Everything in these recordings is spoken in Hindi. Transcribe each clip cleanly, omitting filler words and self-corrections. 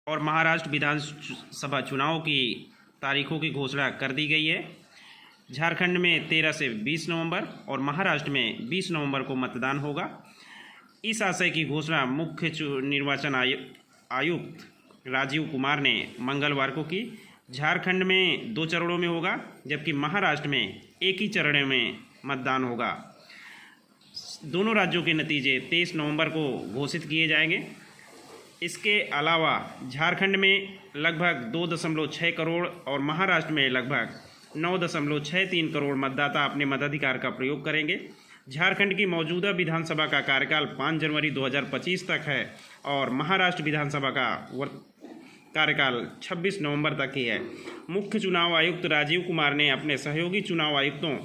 और महाराष्ट्र विधानसभा चुनाव की तारीखों की घोषणा कर दी गई है। झारखंड में 13 से 20 नवंबर और महाराष्ट्र में 20 नवंबर को मतदान होगा। इस आशय की घोषणा मुख्य निर्वाचन आयुक्त राजीव कुमार ने मंगलवार को की। झारखंड में 2 चरणों में होगा, जबकि महाराष्ट्र में एक ही चरण में मतदान होगा। दोनों राज्यों के नतीजे 23 नवंबर को घोषित किए जाएंगे। इसके अलावा झारखंड में लगभग 2.6 करोड़ और महाराष्ट्र में लगभग 9.63 करोड़ मतदाता अपने मताधिकार का प्रयोग करेंगे। झारखंड की मौजूदा विधानसभा का कार्यकाल 5 जनवरी 2025 तक है और महाराष्ट्र विधानसभा का कार्यकाल 26 नवंबर तक ही है। मुख्य चुनाव आयुक्त राजीव कुमार ने अपने सहयोगी चुनाव आयुक्तों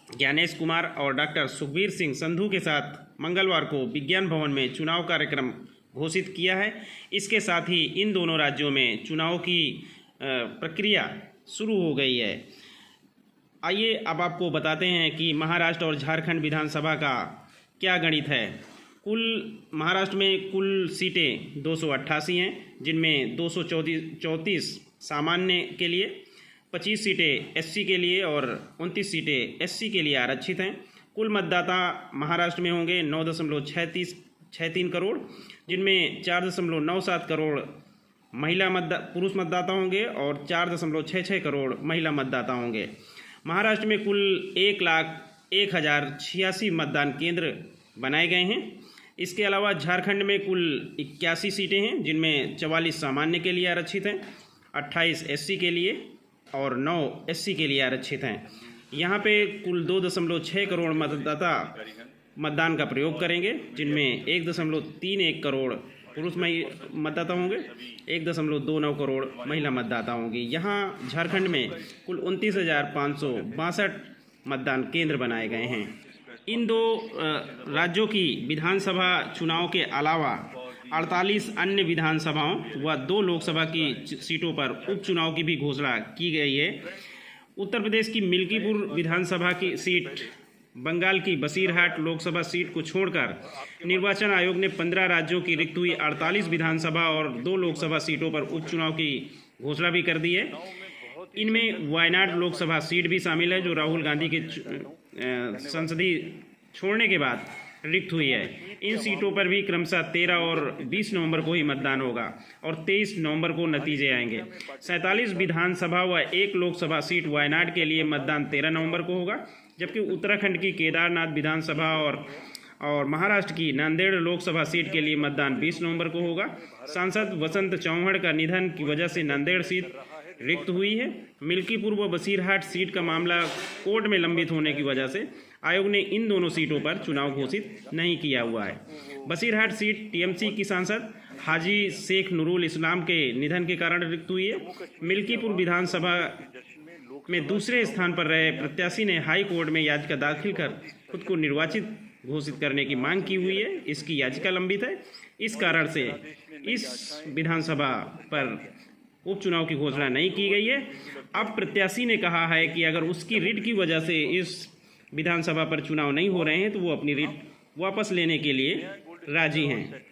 ज्ञानेश कुमार और डॉक्टर सुखबीर सिंह संधू के साथ मंगलवार को विज्ञान भवन में चुनाव कार्यक्रम घोषित किया है। इसके साथ ही इन दोनों राज्यों में चुनाव की प्रक्रिया शुरू हो गई है। आइए अब आपको बताते हैं कि महाराष्ट्र और झारखंड विधानसभा का क्या गणित है। महाराष्ट्र में कुल सीटें 288 हैं, जिनमें 234 सामान्य के लिए, 25 सीटें एससी के लिए और 29 सीटें एससी के लिए आरक्षित हैं। कुल मतदाता महाराष्ट्र में होंगे 9.63 करोड़, जिनमें 4.97 करोड़ पुरुष मतदाता होंगे और 4.66 करोड़ महिला मतदाता होंगे। महाराष्ट्र में कुल 1,01,086 मतदान केंद्र बनाए गए हैं। इसके अलावा झारखंड में कुल 81 सीटें हैं, जिनमें 44 सामान्य के लिए आरक्षित हैं, 28 एससी के लिए और 9 एससी के लिए आरक्षित हैं। यहाँ पे कुल 2.6 करोड़ मतदाता मतदान का प्रयोग करेंगे, जिनमें 1.31 करोड़ पुरुष मतदाता होंगे, 1.29 करोड़ महिला मतदाता होंगे। यहाँ झारखंड में कुल 29,562 मतदान केंद्र बनाए गए हैं। इन 2 राज्यों की विधानसभा चुनाव के अलावा 48 अन्य विधानसभाओं व 2 लोकसभा की सीटों पर उपचुनाव की भी घोषणा की गई है। उत्तर प्रदेश की मिल्कीपुर विधानसभा की सीट, बंगाल की बसीरहाट लोकसभा सीट को छोड़कर निर्वाचन आयोग ने 15 राज्यों की रिक्त हुई 48 विधानसभा और 2 लोकसभा सीटों पर उपचुनाव की घोषणा भी कर दी है। इनमें वायनाड लोकसभा सीट भी शामिल है, जो राहुल गांधी के संसदीय छोड़ने के बाद रिक्त हुई है। इन सीटों पर भी क्रमशः 13 और 20 नवंबर को ही मतदान होगा और 23 नवंबर को नतीजे आएंगे। 47 विधानसभा व 1 लोकसभा सीट वायनाड के लिए मतदान 13 नवंबर को होगा, जबकि उत्तराखंड की केदारनाथ विधानसभा और महाराष्ट्र की नांदेड़ लोकसभा सीट के लिए मतदान 20 नवंबर को होगा। सांसद वसंत चौहान का निधन की वजह से नांदेड़ सीट रिक्त हुई है। मिल्कीपुर व बसीरहाट सीट का मामला कोर्ट में लंबित होने की वजह से आयोग ने इन दोनों सीटों पर चुनाव घोषित नहीं किया हुआ है। बसीरहाट सीट टीएमसी की सांसद हाजी शेख नूरुल इस्लाम के निधन के कारण रिक्त हुई है। मिल्कीपुर विधानसभा में दूसरे स्थान पर रहे प्रत्याशी ने हाई कोर्ट में याचिका दाखिल कर खुद को निर्वाचित घोषित करने की मांग की हुई है। इसकी याचिका लंबित है। इस कारण से इस विधानसभा पर उपचुनाव की घोषणा नहीं की गई है। अब प्रत्याशी ने कहा है कि अगर उसकी रिट की वजह से इस विधानसभा पर चुनाव नहीं हो रहे हैं तो वो अपनी रिट वापस लेने के लिए राजी हैं।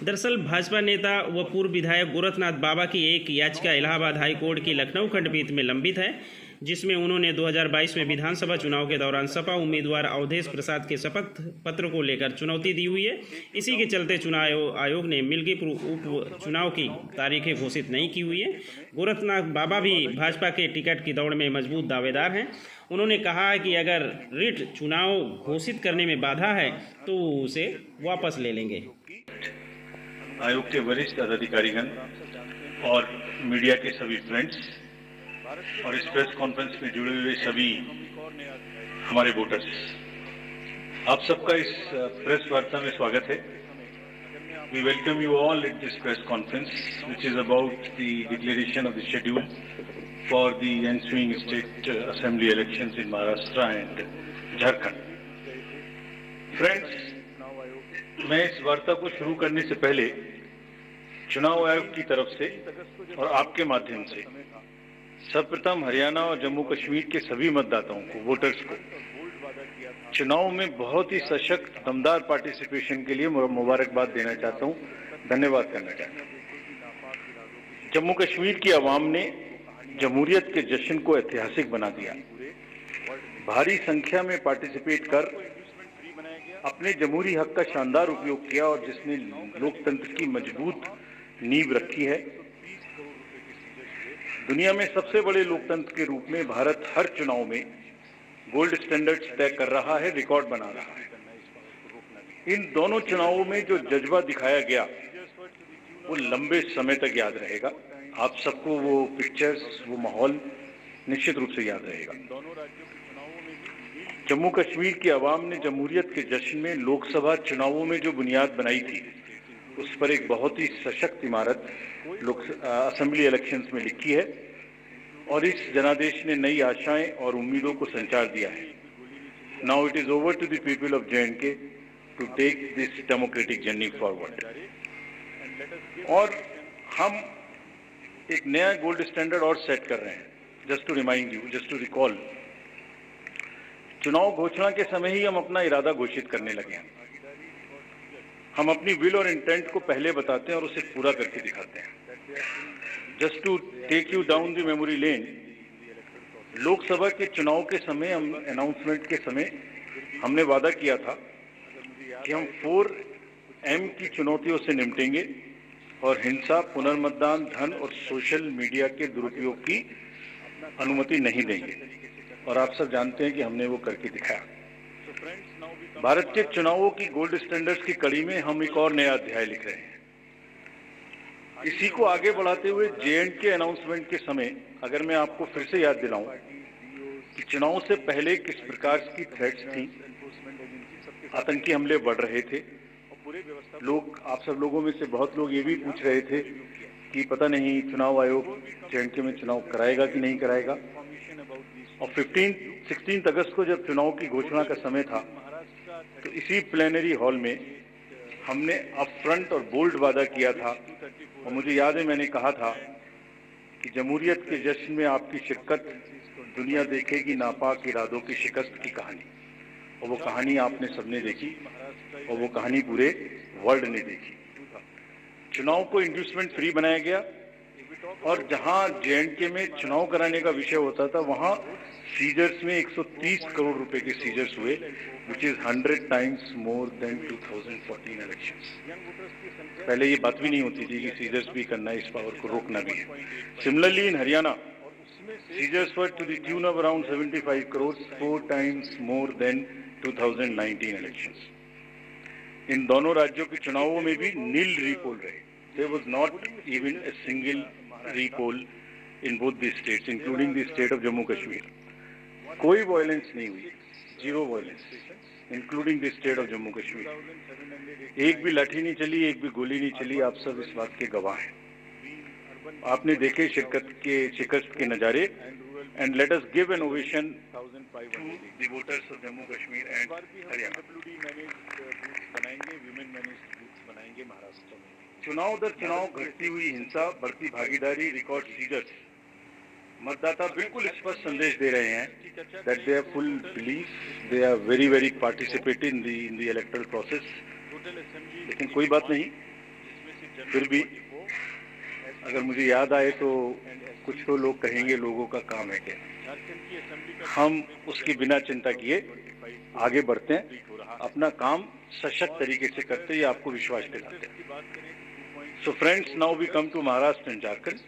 दरअसल भाजपा नेता व पूर्व विधायक गोरखनाथ बाबा की एक याचिका इलाहाबाद हाई कोर्ट की लखनऊ खंडपीठ में लंबित है, जिसमें उन्होंने 2022 में विधानसभा चुनाव के दौरान सपा उम्मीदवार अवधेश प्रसाद के शपथ पत्र को लेकर चुनौती दी हुई है। इसी के चलते चुनाव आयोग ने मिल्कीपुर उप चुनाव की तारीखें घोषित नहीं की हुई है। गोरखनाथ बाबा भी भाजपा के टिकट की दौड़ में मजबूत दावेदार हैं। उन्होंने कहा है कि अगर रिट चुनाव घोषित करने में बाधा है तो उसे वापस ले लेंगे। आयोग के वरिष्ठ अधिकारीगण और मीडिया के सभी फ्रेंड्स और इस प्रेस कॉन्फ्रेंस में जुड़े हुए सभी हमारे वोटर्स, आप सबका इस प्रेस वार्ता में स्वागत है। We welcome you all at this press conference which is about the declaration of the schedule for the ensuing state assembly elections in Maharashtra and Jharkhand. Friends, मैं इस वार्ता को शुरू करने से पहले चुनाव आयोग की तरफ से और आपके माध्यम से सर्वप्रथम हरियाणा और जम्मू कश्मीर के सभी मतदाताओं को, वोटर्स को, चुनाव में बहुत ही सशक्त दमदार पार्टिसिपेशन के लिए मुबारकबाद देना चाहता हूं। धन्यवाद करना चाहता हूं। जम्मू कश्मीर की आवाम ने जमहूरियत के जश्न को ऐतिहासिक बना दिया। भारी संख्या में पार्टिसिपेट कर अपने जमहूरी हक का शानदार उपयोग किया और जिसने लोकतंत्र की मजबूत नींव रखी है। दुनिया में सबसे बड़े लोकतंत्र के रूप में भारत हर चुनाव में गोल्ड स्टैंडर्ड्स तय कर रहा है, रिकॉर्ड बना रहा है। इन दोनों चुनावों में जो जज्बा दिखाया गया वो लंबे समय तक याद रहेगा। आप सबको वो पिक्चर्स, वो माहौल निश्चित रूप से याद रहेगा। जम्मू कश्मीर की आवाम ने जमहूरियत के जश्न में लोकसभा चुनावों में जो बुनियाद बनाई थी, उस पर एक बहुत ही सशक्त इमारत असेंबली इलेक्शंस में लिखी है और इस जनादेश ने नई आशाएं और उम्मीदों को संचार दिया है। Now it is over to the people of J&K to take this democratic journey forward. और हम एक नया गोल्ड स्टैंडर्ड और सेट कर रहे हैं। Just to remind you, just to recall, चुनाव घोषणा के समय ही हम अपना इरादा घोषित करने लगे हैं। हम अपनी विल और इंटेंट को पहले बताते हैं और उसे पूरा करके दिखाते हैं। Just to take you down the memory lane, Lok Sabha के चुनाव के समय, अनाउंसमेंट के समय हमने वादा किया था कि हम 4M की चुनौतियों से निपटेंगे और हिंसा, पुनर्मतदान, धन और सोशल मीडिया के दुरुपयोग की अनुमति नहीं देंगे। और आप सब जानते हैं कि हमने वो करके दिखाया। भारत के चुनावों की गोल्ड स्टैंडर्ड्स की कड़ी में हम एक और नया अध्याय लिख रहे हैं। इसी को आगे बढ़ाते हुए J&K अनाउंसमेंट के समय अगर मैं आपको फिर से याद दिलाऊं कि चुनाव से पहले किस प्रकार की थ्रेट्स थी, आतंकी हमले बढ़ रहे थे। लोग, आप सब लोगों में से बहुत लोग ये भी पूछ रहे थे कि पता नहीं चुनाव आयोग J&K में चुनाव कराएगा कि नहीं कराएगा। और 16 अगस्त को जब चुनाव की घोषणा का समय था, तो इसी प्लेनरी हॉल में हमने अप फ्रंट और बोल्ड वादा किया था। और मुझे याद है मैंने कहा था कि जमहूरियत के जश्न में आपकी शिरकत दुनिया देखेगी नापाक इरादों की शिकस्त की कहानी। और वो कहानी आपने सबने देखी और वो कहानी पूरे वर्ल्ड ने देखी। चुनाव को इंड्यूसमेंट फ्री बनाया गया और जहां J&K में चुनाव कराने का विषय होता था, वहां सीजर्स में 130 करोड़ रुपए के सीजर्स हुए, which is 100 times more then 2014 elections. पहले ये बात भी नहीं होती थी कि सीजर्स भी करना है, इस पावर को रोकना भी है। Similarly in Haryana, seizures were to the tune of around 75 crore, 4 times more than 2019 elections. इन दोनों राज्यों के चुनावों में भी नील रीपोल रहे। There was not even a single recall in both the states, including the state of Jammu Kashmir. कोई वायलेंस नहीं हुई, zero violence, including the state of Jammu Kashmir. एक भी लाठी नहीं चली, एक भी गोली नहीं चली। आप सब इस बात के गवाह हैं। आपने देखे शिकस्त के नजारे। And let us give an ovation to the voters of Jammu Kashmir and Haryana. चुनाव दर चुनाव घटती हुई हिंसा, बढ़ती भागीदारी, रिकॉर्ड सीजर्स, मतदाता बिल्कुल स्पष्ट संदेश दे रहे हैं that they are full belief, they are very very participate in the electoral process. लेकिन कोई बात नहीं, फिर भी अगर मुझे याद आए तो कुछ तो लोग कहेंगे लोगों का काम है क्या। हम उसकी बिना चिंता किए आगे बढ़ते हैं, अपना काम सशक्त तरीके से करते हैं, आपको विश्वास दिलाते हैं। So friends, now we come to Maharashtra and Jharkhand,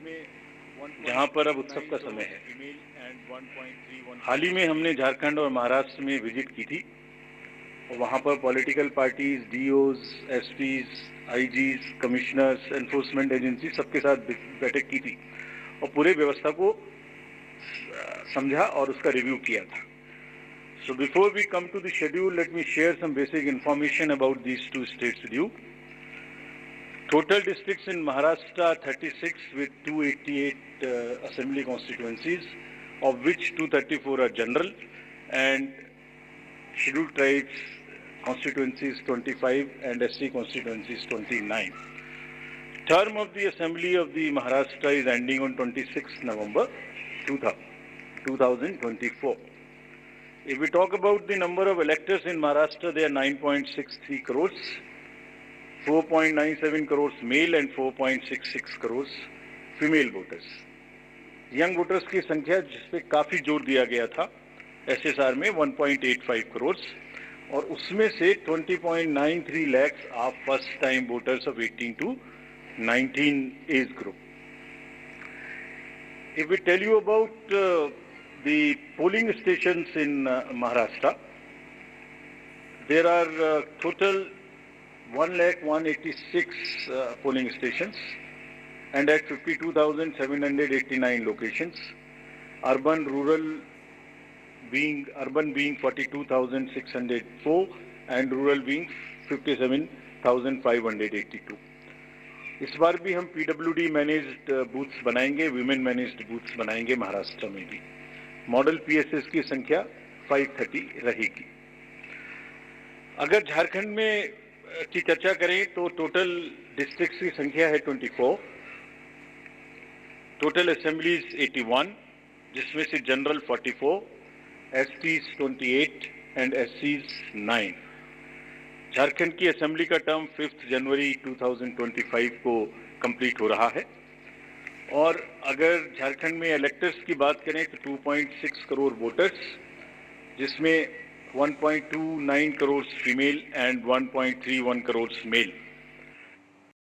जहाँ पर अब उत्सव का समय है। हाल ही में हमने झारखंड और महाराष्ट्र में विजिट की थी और वहाँ पर political parties, DOs, SPs, IGs, commissioners, enforcement agency सबके साथ बैठक की थी और पूरे व्यवस्था को समझा और उसका रिव्यू किया था। So before we come to the schedule, let me share some basic information about these two states with you. Total districts in Maharashtra 36 with 288 assembly constituencies, of which 234 are general and scheduled tribes constituencies 25 and SC constituencies 29. Term of the assembly of the Maharashtra is ending on 26 November 2024. If we talk about the number of electors in Maharashtra, they are 9.63 crores. 4.97 crores male and 4.66 crores female voters. Young voters की संख्या जिस पे काफी जोर दिया गया था एसएसआर में 1.85 करोड़ और उसमें से 20.93 lakhs are first time voters of 18 to 19 age group. If we tell you about the polling stations in Maharashtra, there are total 1,186 polling stations and at 52,789 locations. Urban being 42,604 and rural being 57,582. इस बार भी हम PWD मैनेज्ड बूथ्स बनाएंगे, विमेन मैनेज्ड बूथ्स बनाएंगे महाराष्ट्र में भी। मॉडल PSS की संख्या 530 रहेगी। अगर झारखंड में की चर्चा करें तो टोटल डिस्ट्रिक्ट्स की संख्या है 24, टोटल असेंबलीज 81, जिसमें से general 44, STs 28 and SCs 9। Jharkhand की असेंबली का टर्म 5 जनवरी 2025 को कंप्लीट हो रहा है और अगर झारखंड में इलेक्टर्स की बात करें तो 2.6 करोड़ वोटर्स, जिसमें 1.29 crore female and 1.31 crore mail.